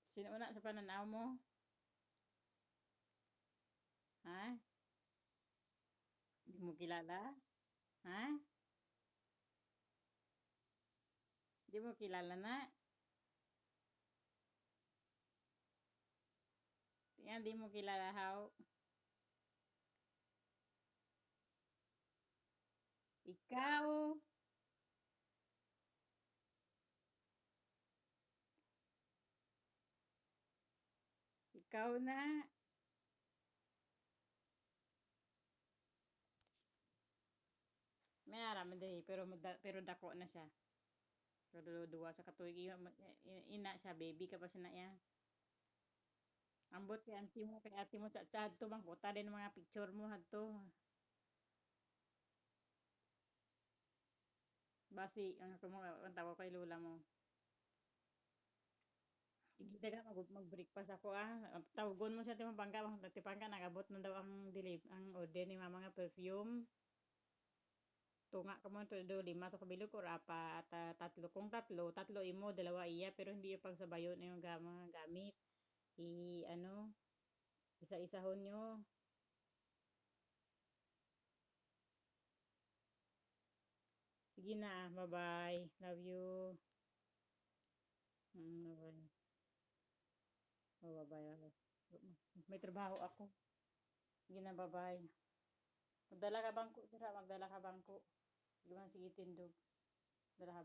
Sino una sa pananaw mo? Ha? Hindi mo kilala? Ha? Hindi mo kilala na? Tingnan, di mo kilala how? Ikaw! Ikaw na! May aram din, pero dako na siya. Pero duwa sa katuig, ina siya, baby ka pa siya na yan. Ambot kay ate mo chat to bang kuta din mga picture mo hadto. Basi ang mo ang tawo kay lola mo. Tigida ka mag-breakfast ako ah. Tawagon mo siya tipangka nagabot na daw ang ang order ni mama nga perfume. Tunga ka mo to do lima to kabilog or apat, tatlo. Kung tatlo imo, dalawa iya pero hindi yung pagsabayon na yung mga gamit. Ano, isa-isahon nyo. Sige na, bye-bye. Love you. Bye-bye. Oh, bye-bye. May trabaho ako. Sige na, bye-bye. Magdala ka bangko, dira, magdala ka bangko. Di ba sige tindog. Dala ka